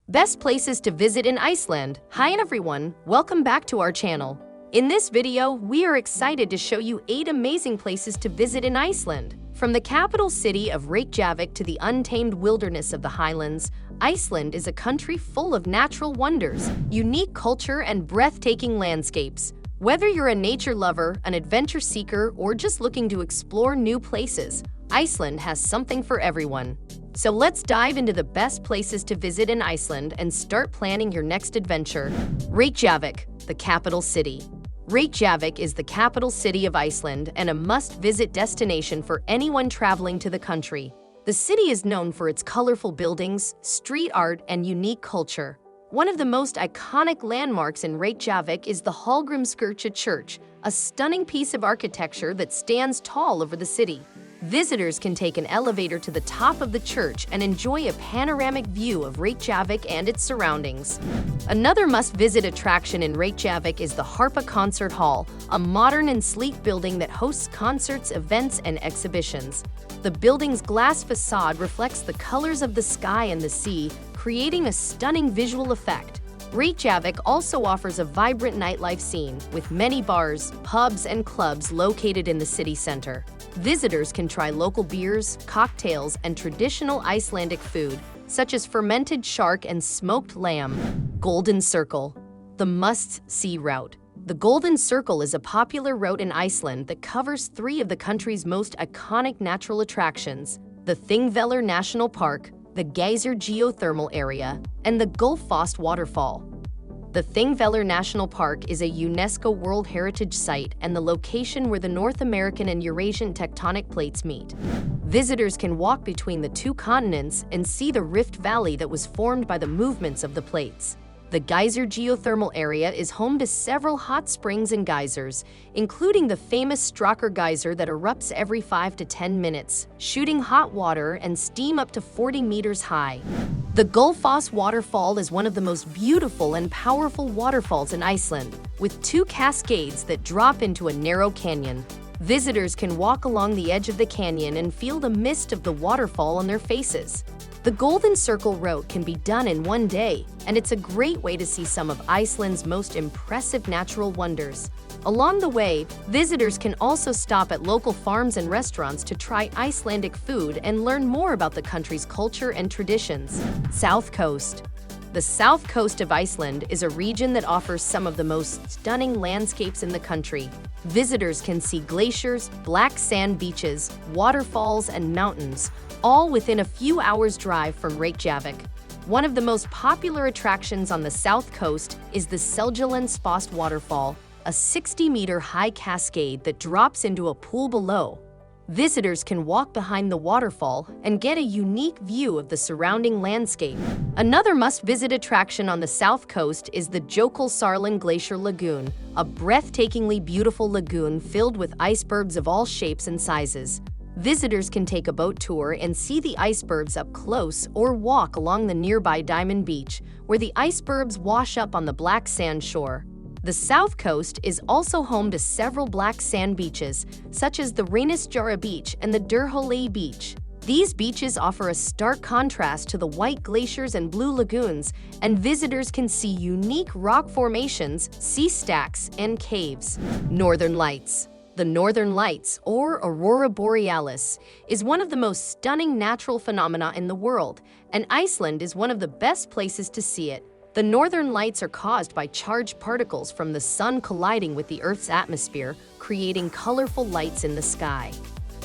Best places to visit in Iceland. Hi everyone, welcome back to our channel. In this video, we are excited to show you 8 amazing places to visit in Iceland. From the capital city of Reykjavik to the untamed wilderness of the Highlands, Iceland is a country full of natural wonders, unique culture, and breathtaking landscapes. Whether you're a nature lover, an adventure seeker, or just looking to explore new places, Iceland has something for everyone. So let's dive into the best places to visit in Iceland and start planning your next adventure. Reykjavik, the capital city. Reykjavik is the capital city of Iceland and a must-visit destination for anyone traveling to the country. The city is known for its colorful buildings, street art, and unique culture. One of the most iconic landmarks in Reykjavik is the Hallgrímskirkja Church, a stunning piece of architecture that stands tall over the city. Visitors can take an elevator to the top of the church and enjoy a panoramic view of Reykjavik and its surroundings. Another must-visit attraction in Reykjavik is the Harpa Concert Hall, a modern and sleek building that hosts concerts, events, and exhibitions. The building's glass facade reflects the colors of the sky and the sea, creating a stunning visual effect. Reykjavik also offers a vibrant nightlife scene, with many bars, pubs, and clubs located in the city center. Visitors can try local beers, cocktails, and traditional Icelandic food, such as fermented shark and smoked lamb. Golden Circle, the must-see route. The Golden Circle is a popular route in Iceland that covers 3 of the country's most iconic natural attractions: the Thingvellir National Park, the Geyser Geothermal Area, and the Gullfoss Waterfall. The Thingvellir National Park is a UNESCO World Heritage Site and the location where the North American and Eurasian tectonic plates meet. Visitors can walk between the 2 continents and see the Rift Valley that was formed by the movements of the plates. The Geyser Geothermal Area is home to several hot springs and geysers, including the famous Strákar Geyser that erupts every 5 to 10 minutes, shooting hot water and steam up to 40 meters high. The Gullfoss Waterfall is one of the most beautiful and powerful waterfalls in Iceland, with 2 cascades that drop into a narrow canyon. Visitors can walk along the edge of the canyon and feel the mist of the waterfall on their faces. The Golden Circle route can be done in one day, and it's a great way to see some of Iceland's most impressive natural wonders. Along the way, visitors can also stop at local farms and restaurants to try Icelandic food and learn more about the country's culture and traditions. South Coast. The south coast of Iceland is a region that offers some of the most stunning landscapes in the country. Visitors can see glaciers, black sand beaches, waterfalls, and mountains, all within a few hours' drive from Reykjavik. One of the most popular attractions on the south coast is the Seljalandsfoss waterfall, a 60-meter high cascade that drops into a pool below. Visitors can walk behind the waterfall and get a unique view of the surrounding landscape. Another must-visit attraction on the south coast is the Jökulsárlón Glacier Lagoon, a breathtakingly beautiful lagoon filled with icebergs of all shapes and sizes. Visitors can take a boat tour and see the icebergs up close or walk along the nearby Diamond Beach, where the icebergs wash up on the black sand shore. The south coast is also home to several black sand beaches, such as the Reynisfjara Beach and the Durhóley Beach. These beaches offer a stark contrast to the white glaciers and blue lagoons, and visitors can see unique rock formations, sea stacks, and caves. Northern Lights. The Northern Lights, or Aurora Borealis, is one of the most stunning natural phenomena in the world, and Iceland is one of the best places to see it. The Northern Lights are caused by charged particles from the sun colliding with the Earth's atmosphere, creating colorful lights in the sky.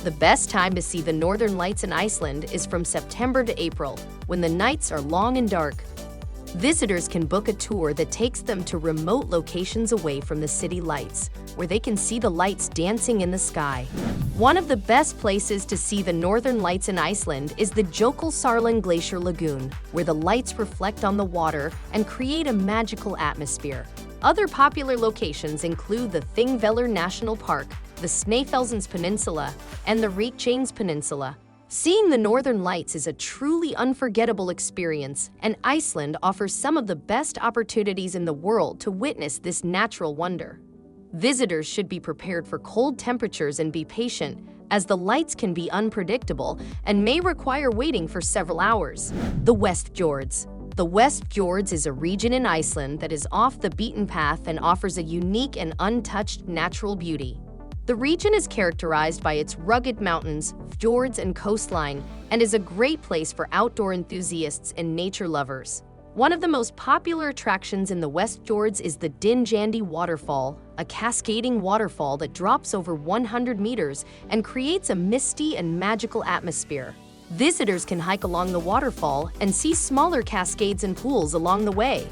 The best time to see the Northern Lights in Iceland is from September to April, when the nights are long and dark. Visitors can book a tour that takes them to remote locations away from the city lights, where they can see the lights dancing in the sky. One of the best places to see the Northern Lights in Iceland is the Jökulsárlón Glacier Lagoon, where the lights reflect on the water and create a magical atmosphere. Other popular locations include the Thingvellir National Park, the Snæfellsnes Peninsula, and the Reykjanes Peninsula. Seeing the Northern Lights is a truly unforgettable experience, and Iceland offers some of the best opportunities in the world to witness this natural wonder. Visitors should be prepared for cold temperatures and be patient, as the lights can be unpredictable and may require waiting for several hours. The West Fjords. The West Fjords is a region in Iceland that is off the beaten path and offers a unique and untouched natural beauty. The region is characterized by its rugged mountains, fjords, and coastline, and is a great place for outdoor enthusiasts and nature lovers. One of the most popular attractions in the West Fjords is the Dinjandi Waterfall, a cascading waterfall that drops over 100 meters and creates a misty and magical atmosphere. Visitors can hike along the waterfall and see smaller cascades and pools along the way.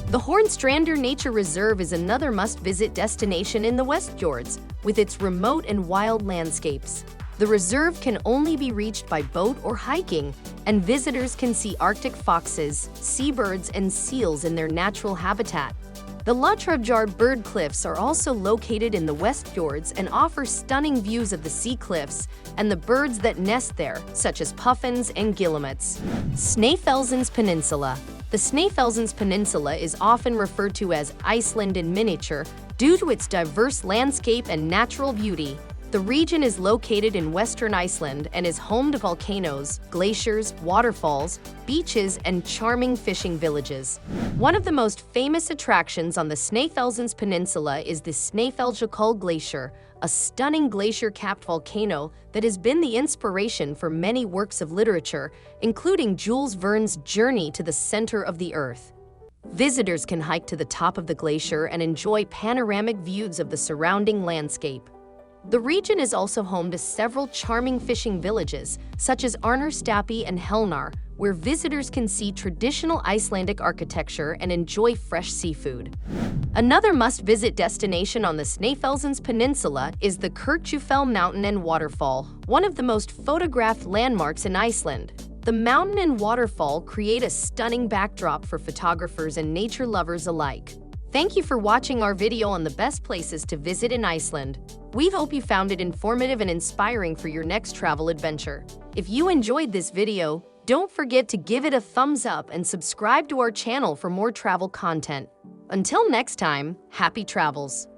The Hornstrander Nature Reserve is another must-visit destination in the West Fjords, with its remote and wild landscapes. The reserve can only be reached by boat or hiking, and visitors can see Arctic foxes, seabirds, and seals in their natural habitat. The Latravjar bird cliffs are also located in the West Fjords and offer stunning views of the sea cliffs and the birds that nest there, such as puffins and guillemots. Snæfellsnes Peninsula. The Snæfellsnes Peninsula is often referred to as Iceland in miniature due to its diverse landscape and natural beauty. The region is located in western Iceland and is home to volcanoes, glaciers, waterfalls, beaches, and charming fishing villages. One of the most famous attractions on the Snæfellsnes Peninsula is the Snæfellsjökull Glacier, a stunning glacier-capped volcano that has been the inspiration for many works of literature, including Jules Verne's Journey to the Center of the Earth. Visitors can hike to the top of the glacier and enjoy panoramic views of the surrounding landscape. The region is also home to several charming fishing villages, such as Arnarstapi and Helnar, where visitors can see traditional Icelandic architecture and enjoy fresh seafood. Another must-visit destination on the Snæfellsnes Peninsula is the Kirkjufell Mountain and Waterfall, one of the most photographed landmarks in Iceland. The mountain and waterfall create a stunning backdrop for photographers and nature lovers alike. Thank you for watching our video on the best places to visit in Iceland. We hope you found it informative and inspiring for your next travel adventure. If you enjoyed this video, don't forget to give it a thumbs up and subscribe to our channel for more travel content. Until next time, happy travels!